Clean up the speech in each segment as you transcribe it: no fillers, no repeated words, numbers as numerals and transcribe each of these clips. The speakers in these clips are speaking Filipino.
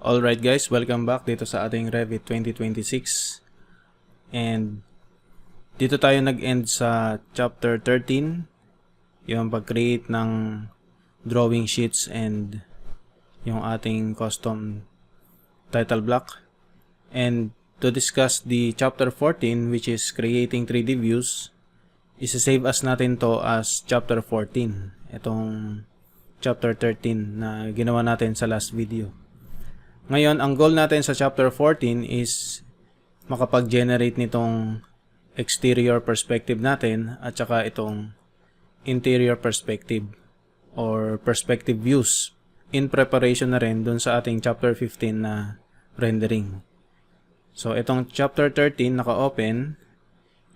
Alright guys, welcome back dito sa ating Revit 2026. And dito tayo nag-end sa chapter 13, yung pag-create ng drawing sheets and yung ating custom title block. And to discuss the chapter 14, which is creating 3D views, isa-save as natin to as chapter 14. Itong chapter 13 na ginawa natin sa last video. Ngayon, ang goal natin sa chapter 14 is makapag-generate nitong exterior perspective natin at saka itong interior perspective or perspective views in preparation na rin dun sa ating chapter 15 na rendering. So, itong chapter 13 naka-open,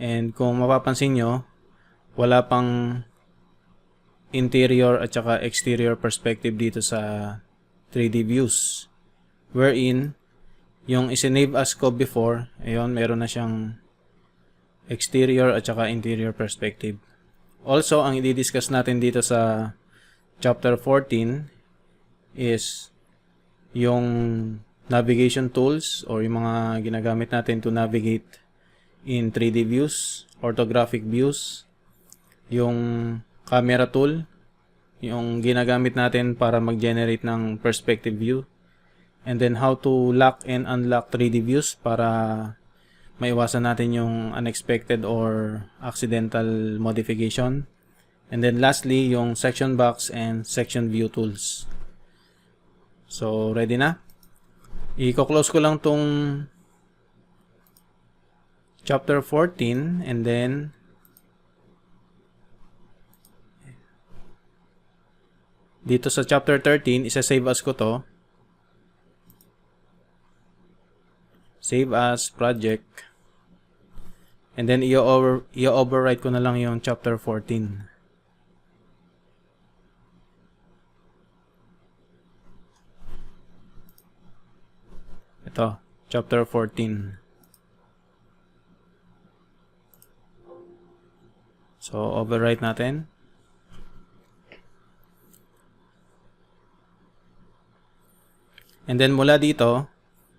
and kung mapapansin nyo, wala pang interior at saka exterior perspective dito sa 3D views. Wherein, yung isinave as ko before, ayun, meron na siyang exterior at saka interior perspective. Also, ang i-discuss natin dito sa chapter 14 is yung navigation tools or yung mga ginagamit natin to navigate in 3D views, orthographic views, yung camera tool, yung ginagamit natin para mag-generate ng perspective view, and then how to lock and unlock 3D views para maiwasan natin yung unexpected or accidental modification. And then lastly, yung section box and section view tools. So, ready na? I-close ko lang tong chapter 14 and then dito sa chapter 13, isa-save as ko to. Save as project. And then i-overwrite ko na lang yung chapter 14. Ito, chapter 14. So, overwrite natin. And then mula dito,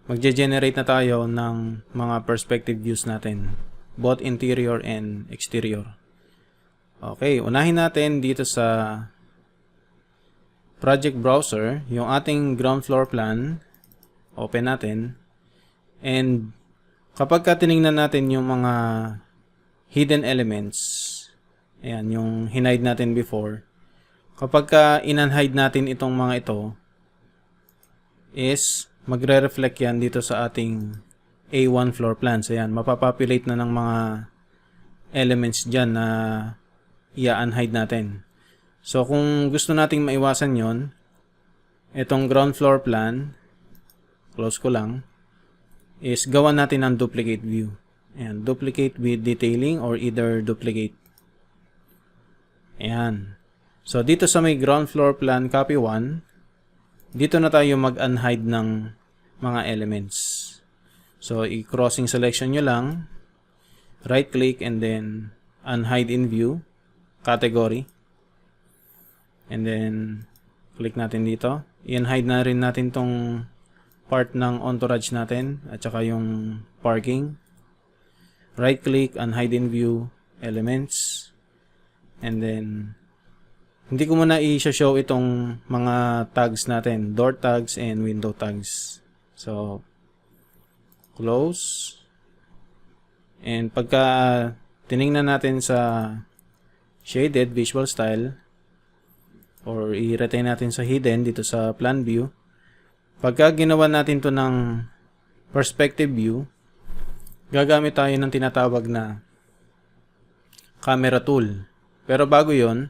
magge-generate na tayo ng mga perspective views natin, both interior and exterior. Okay, unahin natin dito sa project browser, yung ating ground floor plan, open natin. And kapag tinignan natin yung mga hidden elements, ayan, yung hinide natin before, kapag in-unhide natin itong mga ito, is magre-reflect yan dito sa ating A1 floor plans. Ayan, mapapopulate na ng mga elements dyan na i-unhide natin. So, kung gusto nating maiwasan yon, itong ground floor plan, close ko lang, is gawan natin ng duplicate view. Ayan, duplicate with detailing or either duplicate. Ayan. So, dito sa may ground floor plan copy 1, dito na tayo mag-unhide ng mga elements. So, i-crossing selection nyo lang, right click and then unhide in view, category. And then, click natin dito. I-unhide na rin natin tong part ng entourage natin at saka yung parking. Right click, unhide in view, elements. And then, hindi ko muna i-show itong mga tags natin, door tags and window tags. So, close. And pagka tinignan natin sa shaded visual style, or i-retain natin sa hidden dito sa plan view, pagka ginawa natin to ng perspective view, gagamit tayo ng tinatawag na camera tool. Pero bago yon,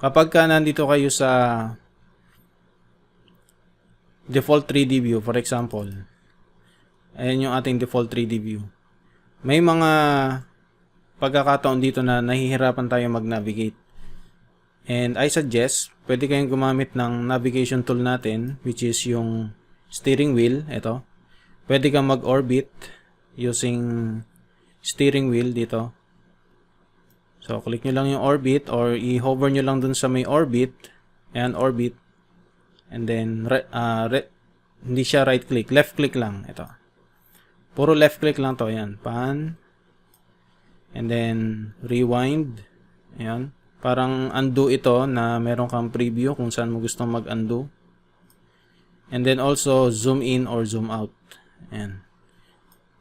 kapag nandito kayo sa default 3D view, for example, ayan yung ating default 3D view. May mga pagkakataon dito na nahihirapan tayo mag-navigate. And I suggest, pwede kayong gumamit ng navigation tool natin, which is yung steering wheel. Ito. Pwede kang mag-orbit using steering wheel dito. So, click nyo lang yung orbit or i-hover nyo lang dun sa may orbit. Ayan, orbit. And then, hindi siya right click, left click lang. Ito. Puro left click lang to. Ayan. Pan. And then, rewind. Ayan. Parang undo ito na meron kang preview kung saan mo gustong mag-undo. And then also, zoom in or zoom out. Ayan.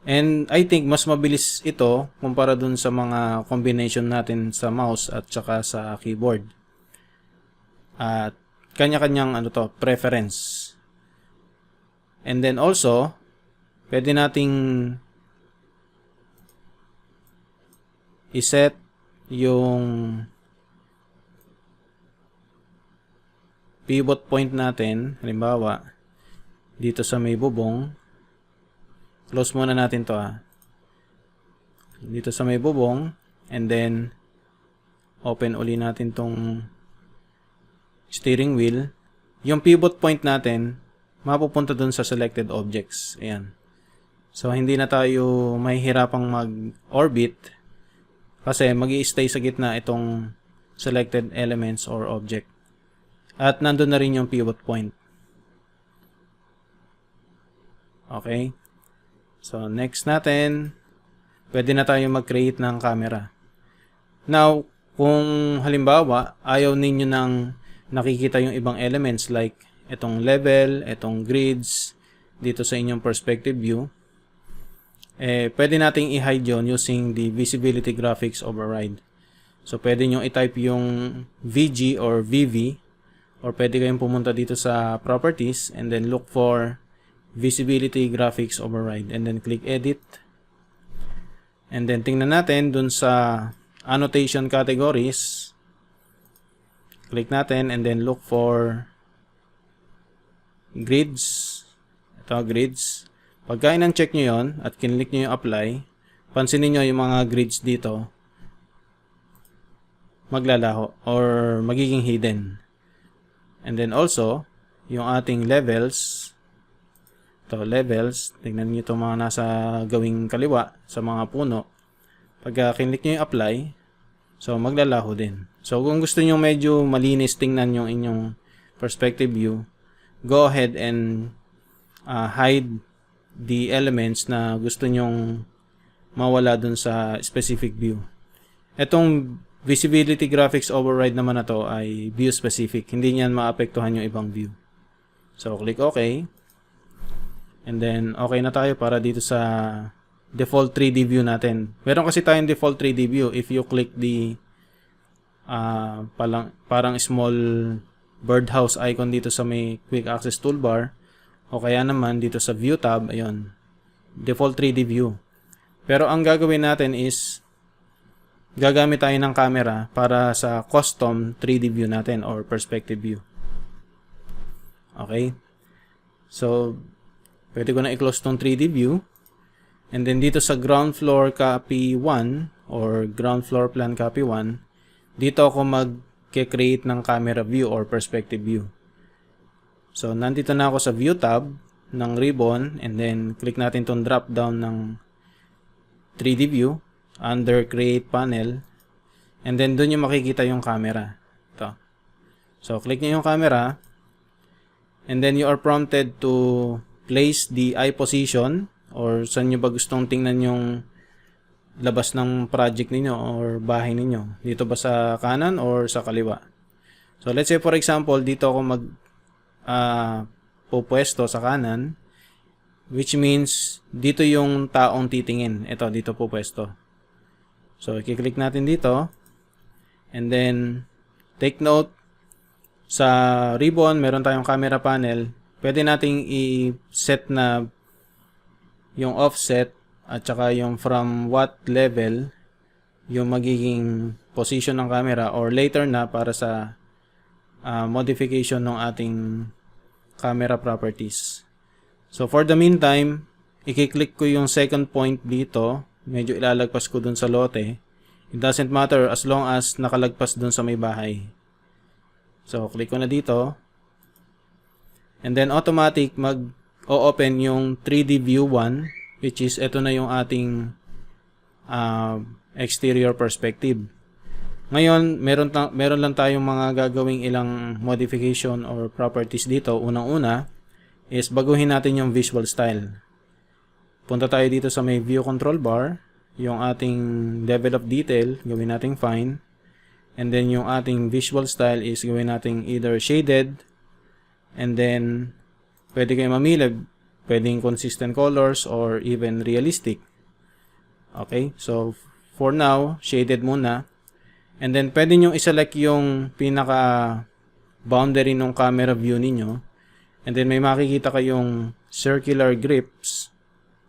And I think mas mabilis ito kumpara dun sa mga combination natin sa mouse at saka sa keyboard. At kanya-kanyang preference. And then also, pwede nating iset yung pivot point natin. Halimbawa, dito sa may bubong. Close muna natin to dito sa may bubong. And then, open uli natin tong steering wheel. Yung pivot point natin, mapupunta dun sa selected objects. Ayan. So, hindi na tayo mahihirapang mag-orbit kasi mag-i-stay sa gitna itong selected elements or object. At nandun na rin yung pivot point. Okay. So, next natin, pwede na tayo mag-create ng camera. Now, kung halimbawa, ayaw ninyo nang nakikita yung ibang elements like itong level, itong grids, dito sa inyong perspective view, pwede nating i-hide yun using the visibility graphics override. So, pwede nyo i-type yung VG or VV, or pwede kayong pumunta dito sa properties and then look for visibility graphics override and then click edit. And then tingnan natin dun sa annotation categories. Click natin and then look for grids. Ito, grids. Pagka in-check nyo yon at kinlik nyo yung apply, pansinin nyo yung mga grids dito maglalaho or magiging hidden. And then also, yung ating levels, levels, tingnan nyo itong mga nasa gawing kaliwa sa mga puno. Pag kinlik nyo yung apply, so maglalaho din. So kung gusto nyo medyo malinis tingnan yung inyong perspective view, go ahead and hide the elements na gusto nyong mawala dun sa specific view. Itong visibility graphics override naman na to ay view specific. Hindi niyan maapektuhan yung ibang view. So click OK. And then, okay na tayo para dito sa default 3D view natin. Meron kasi tayong default 3D view. If you click the parang small birdhouse icon dito sa may quick access toolbar, o kaya naman dito sa view tab, ayun, default 3D view. Pero ang gagawin natin is, gagamit tayo ng camera para sa custom 3D view natin or perspective view. Okay? So, pwede ko na i-close tong 3D view. And then dito sa ground floor copy 1 or ground floor plan copy 1, dito ako mag-create ng camera view or perspective view. So, nandito na ako sa view tab ng ribbon and then click natin tong drop down ng 3D view under create panel and then doon yung makikita yung camera. Ito. So, click nyo yung camera and then you are prompted to place the eye position or saan nyo ba gustong tingnan yung labas ng project ninyo or bahay ninyo. Dito ba sa kanan or sa kaliwa? So let's say for example, dito ako pupwesto sa kanan, which means dito yung taong titingin. Ito, dito pupwesto. So i-click natin dito and then take note sa ribbon, meron tayong camera panel. Pwede nating i-set na yung offset at saka yung from what level yung magiging position ng camera or later na para sa modification ng ating camera properties. So for the meantime, i-click ko yung second point dito. Medyo ilalagpas ko dun sa lote. It doesn't matter as long as nakalagpas dun sa may bahay. So click ko na dito. And then automatic mag-o-open yung 3D view 1, which is ito na yung ating exterior perspective. Ngayon, meron lang tayong mga gagawing ilang modification or properties dito. Unang-una is baguhin natin yung visual style. Punta tayo dito sa may view control bar, yung ating level of detail, gawin nating fine. And then yung ating visual style is gawin nating either shaded, and then pwede kayo mamili, pwedeng consistent colors or even realistic. Okay, so for now, shaded muna. And then pwede nyo iselect yung pinaka boundary ng camera view ninyo. And then may makikita kayong circular grips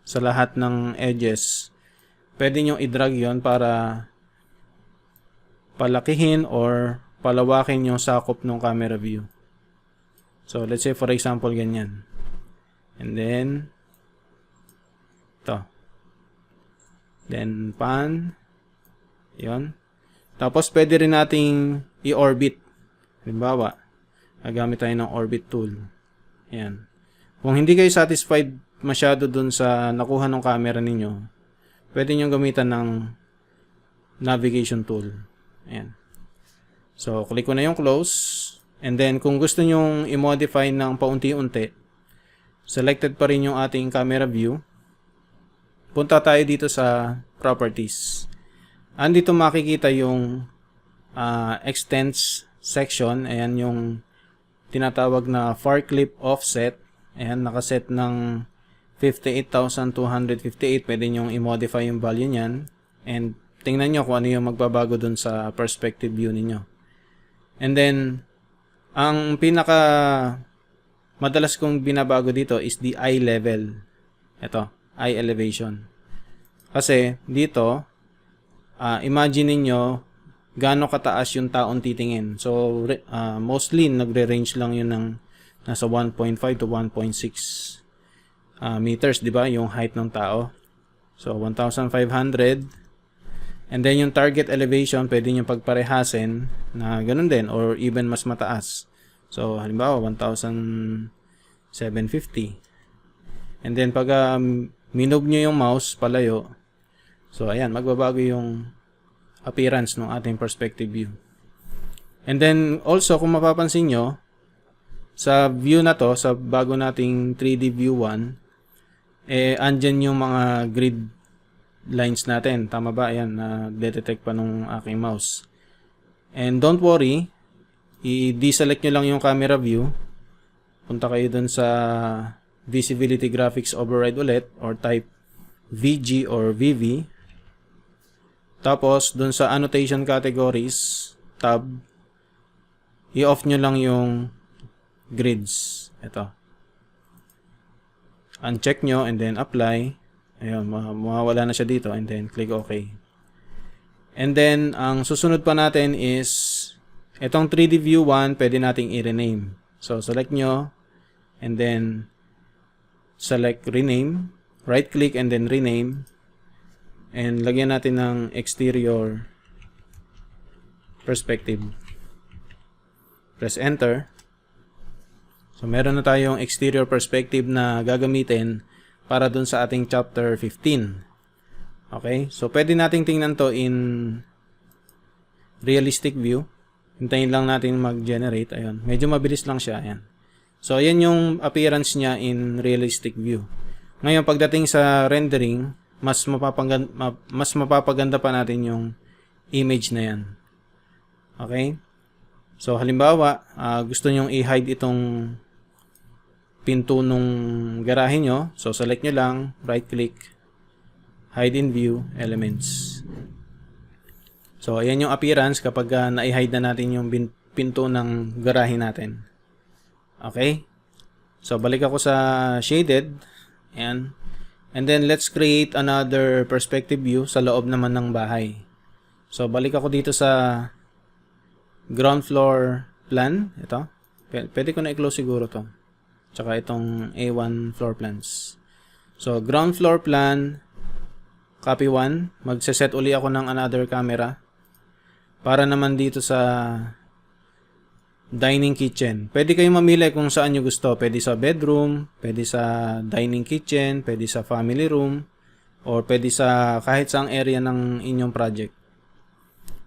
sa lahat ng edges. Pwede nyo i-drag yon para palakihin or palawakin yung sakop ng camera view. So let's say for example ganyan. And then ito. Then pan. Yon. Tapos pwede rin nating i-orbit. Halimbawa, gagamit tayo ng orbit tool. Ayan. Kung hindi kayo satisfied masyado dun sa nakuha ng camera ninyo, pwede nyo gamitan ng navigation tool. Ayan. So, click ko na yung close. And then, kung gusto nyong i-modify ng paunti-unti, selected pa rin yung ating camera view. Punta tayo dito sa properties. Andito makikita yung extents section. Ayan yung tinatawag na far clip offset. Ayan, nakaset ng 58,258. Pwede nyong i-modify yung value niyan. And tingnan nyo kung ano yung magbabago dun sa perspective view ninyo. And then, ang pinaka madalas kong binabago dito is the eye level. Ito, eye elevation. Kasi dito, imagine niyo gaano kataas yung taong titingin. So, mostly nagre-range lang yun ng nasa 1.5 to 1.6 meters, di ba? Yung height ng tao. So, 1,500. And then yung target elevation, pwede nyo pagparehasin na ganun din or even mas mataas. So, halimbawa, 1,750. And then, pag minove nyo yung mouse palayo, so, ayan, magbabago yung appearance ng ating perspective view. And then, also, kung mapapansin nyo, sa view na to, sa bago nating 3D view 1, andyan yung mga grid lines natin. Tama ba? Ayan, na-detect pa nung aking mouse. And don't worry, i-deselect nyo lang yung camera view. Punta kayo dun sa Visibility Graphics Override ulit or type VG or VV. Tapos, dun sa Annotation Categories tab, i-off nyo lang yung grids. Ito. Uncheck nyo and then apply. Ayun, mawawala na siya dito and then click OK. And then, ang susunod pa natin is itong 3D view 1, pwede nating i-rename. So, select nyo and then select rename. Right click and then rename. And lagyan natin ng exterior perspective. Press enter. So, meron na tayong exterior perspective na gagamitin para dun sa ating chapter 15. Okay? So, pwede nating tingnan to in realistic view. Hintayin lang natin mag-generate. Ayun. Medyo mabilis lang siya. Ayan. So, ayan yung appearance niya in realistic view. Ngayon, pagdating sa rendering, mas mapapaganda pa natin yung image na yan. Okay? So, halimbawa, gusto nyong i-hide itong pinto nung garahe nyo. So, select nyo lang, right click, hide in view, elements. So, ayan yung appearance kapag na-hide na natin yung pinto ng garahe natin. Okay? So, balik ako sa shaded. Ayan. And then, let's create another perspective view sa loob naman ng bahay. So, balik ako dito sa ground floor plan. Ito. Pwede ko na i-close siguro to. Tsaka itong A1 floor plans. So, ground floor plan, copy 1. Magse-set uli ako ng another camera. Para naman dito sa dining kitchen. Pwede kayong mamili kung saan nyo gusto. Pwede sa bedroom, pwede sa dining kitchen, pwede sa family room, or pwede sa kahit saang area ng inyong project.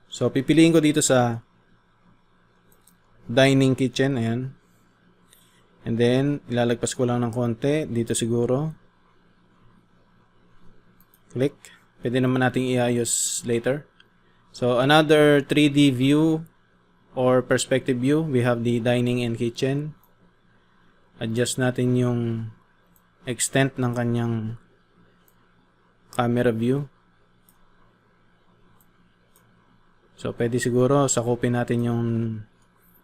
So, pipiliin ko dito sa dining kitchen. Ayan. And then, ilalagpas ko lang ng konti. Dito siguro. Click. Pwede naman nating iayos later. So, another 3D view or perspective view. We have the dining and kitchen. Adjust natin yung extent ng kanyang camera view. So, pwede siguro sakupin natin yung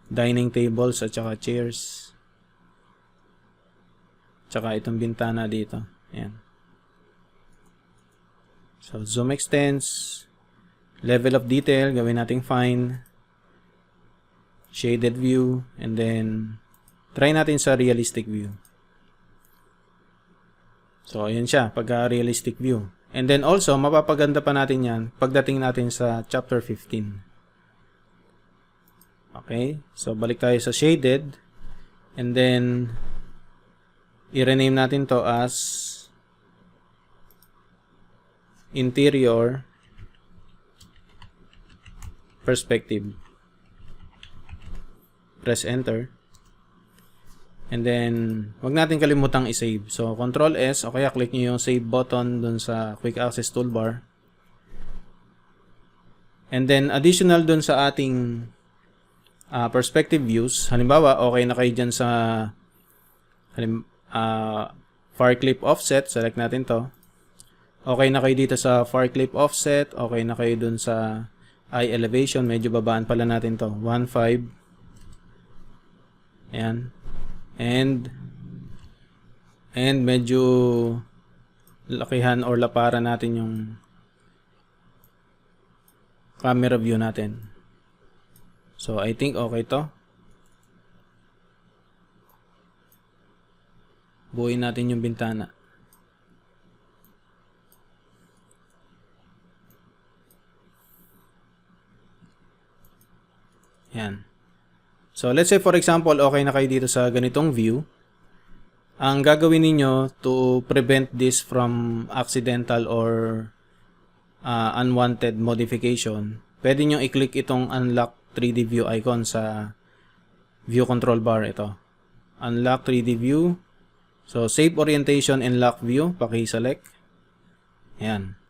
dining tables at saka chairs. Tsaka itong bintana dito. Ayan. So, zoom extents. Level of detail, gawin nating fine. Shaded view. And then, try natin sa realistic view. So, ayan siya, pagka-realistic view. And then also, mapapaganda pa natin yan pagdating natin sa chapter 15. Okay? So, balik tayo sa shaded. And then, i-rename natin to as interior perspective. Press enter. And then, wag natin kalimutang i-save. So, Control S o kaya click nyo yung save button dun sa quick access toolbar. And then, additional dun sa ating perspective views. Halimbawa, okay na kayo dyan sa far clip offset. Select natin to. Okay na kayo dito sa far clip offset. Okay na kayo dun sa eye elevation. Medyo babaan pala natin to. 1.5. Ayan. And medyo lakihan or laparan natin yung camera view natin. So, I think okay to. Buuin natin yung bintana. Yan. So, let's say for example, okay na kayo dito sa ganitong view. Ang gagawin ninyo to prevent this from accidental or unwanted modification, pwede nyo i-click itong unlock 3D view icon sa view control bar ito. Unlock 3D view. So, save orientation and lock view. Paki-select. Ayan.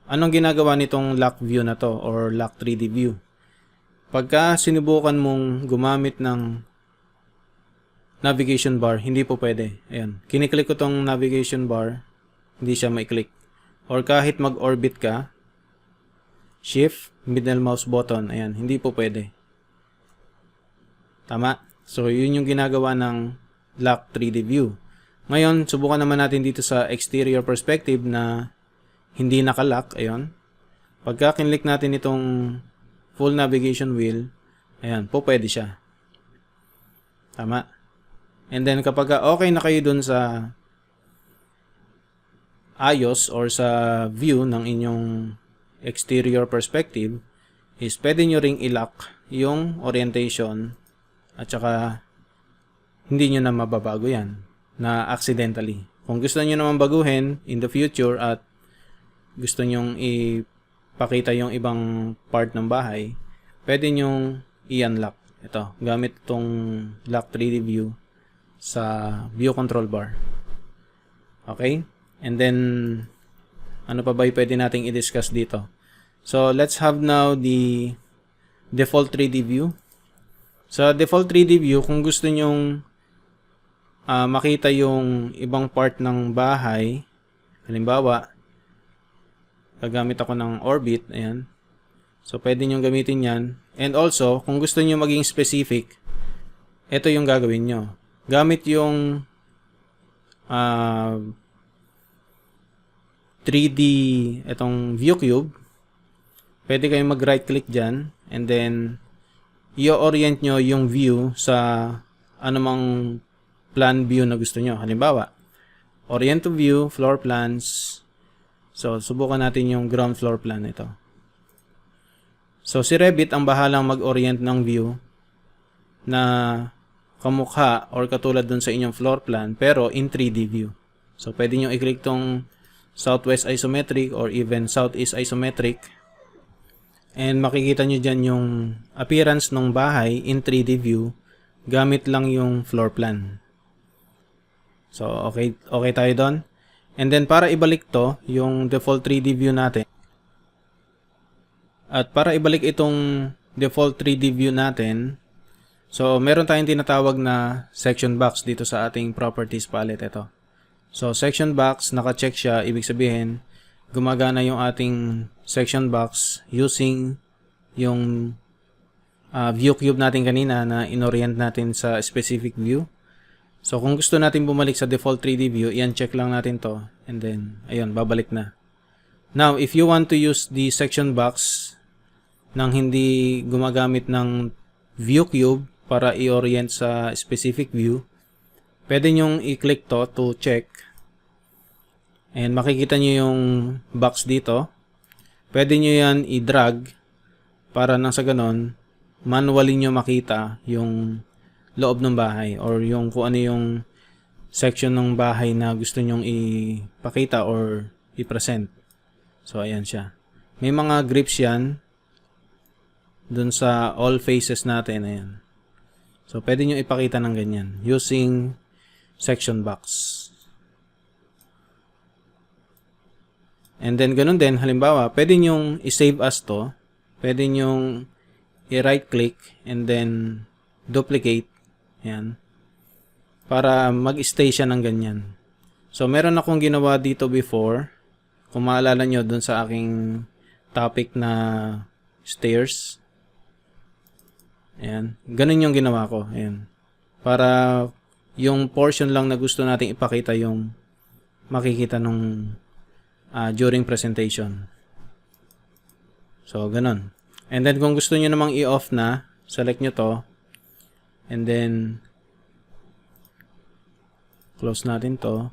Anong ginagawa nitong lock view na to or lock 3D view? Pagka sinubukan mong gumamit ng navigation bar, hindi po pwede. Ayan. Kiniklik ko tong navigation bar, hindi siya mai-click. Or kahit mag-orbit ka, shift, middle mouse button, ayan, hindi po pwede. Tama? So, yun yung ginagawa ng lock 3D view. Ngayon, subukan naman natin dito sa exterior perspective na hindi nakalock. Ayan. Pagka kinlik natin itong full navigation wheel, ayan, po pwede siya. Tama? And then kapag okay na kayo dun sa ayos or sa view ng inyong exterior perspective, is pwede nyo ring i-lock yung orientation at saka hindi nyo na mababago yan na accidentally. Kung gusto nyo naman baguhin in the future at gusto nyong pakita yung ibang part ng bahay, pwede nyong i-unlock ito gamit itong lock 3D view sa view control bar. Okay? And then, ano pa ba yung pwede nating i-discuss dito? So, let's have now the default 3D view. Sa default 3D view, kung gusto nyong makita yung ibang part ng bahay, halimbawa, gagamit ako ng orbit, ayan. So, pwede nyo gamitin yan. And also, kung gusto nyo maging specific, ito yung gagawin nyo. Gamit yung 3D, itong view cube, pwede kayong mag-right click dyan, and then, i-orient nyo yung view sa anumang plan view na gusto nyo. Halimbawa, orient to view, floor plans. So, subukan natin yung ground floor plan ito. So, si Revit ang bahalang mag-orient ng view na kamukha or katulad dun sa inyong floor plan pero in 3D view. So, pwede nyo i-click tong southwest isometric or even southeast isometric and makikita nyo dyan yung appearance ng bahay in 3D view gamit lang yung floor plan. So, okay tayo doon. And then, para ibalik to, yung default 3D view natin. At para ibalik itong default 3D view natin, so, meron tayong tinatawag na section box dito sa ating properties palette. Ito. So, section box, naka-check siya. Ibig sabihin, gumagana yung ating section box using yung view cube natin kanina na inorient natin sa specific view. So, kung gusto natin bumalik sa default 3D view, i-uncheck lang natin to. And then, ayun, babalik na. Now, if you want to use the section box nang hindi gumagamit ng view cube para i-orient sa specific view, pwede nyong i-click to check. And makikita nyo yung box dito. Pwede nyo yan i-drag para nang sa ganon, manually nyo makita yung loob ng bahay or yung kung ano yung section ng bahay na gusto nyong ipakita or i-present. So, ayan siya. May mga grips yan dun sa all faces natin. Ayan. So, pwede nyo ipakita ng ganyan using section box. And then, ganun din, halimbawa, pwede nyong i-save as to. Pwede nyong i-right click and then duplicate. Ayan. Para mag-stay siya ng ganyan. So, meron akong ginawa dito before. Kung maalala nyo dun sa aking topic na stairs. Ayan. Ganun yung ginawa ko. Ayan. Para yung portion lang na gusto nating ipakita yung makikita nung during presentation. So, ganun. And then, kung gusto nyo namang i-off na, select nyo to. And then, close natin to.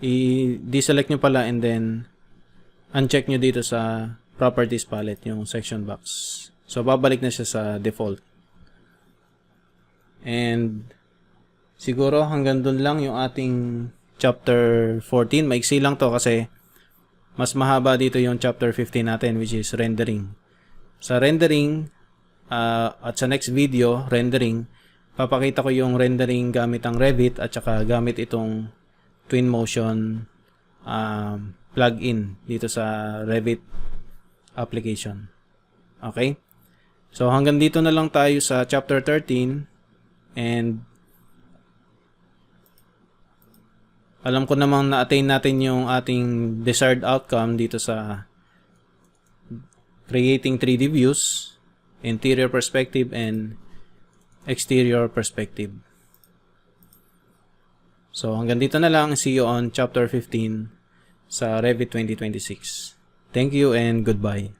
I-deselect nyo pala and then, uncheck nyo dito sa properties palette, yung section box. So, babalik na siya sa default. And, siguro hanggang dun lang yung ating chapter 14. Maiksi lang to kasi mas mahaba dito yung chapter 15 natin, which is rendering. Sa rendering, at sa next video, rendering, papakita ko yung rendering gamit ang Revit at saka gamit itong Twinmotion plugin dito sa Revit application. Okay? So, hanggang dito na lang tayo sa chapter 13 and alam ko namang na-attain natin yung ating desired outcome dito sa creating 3D views, interior perspective, and exterior perspective. So, hanggang dito na lang. See you on chapter 15 sa Revit 2026. Thank you and goodbye.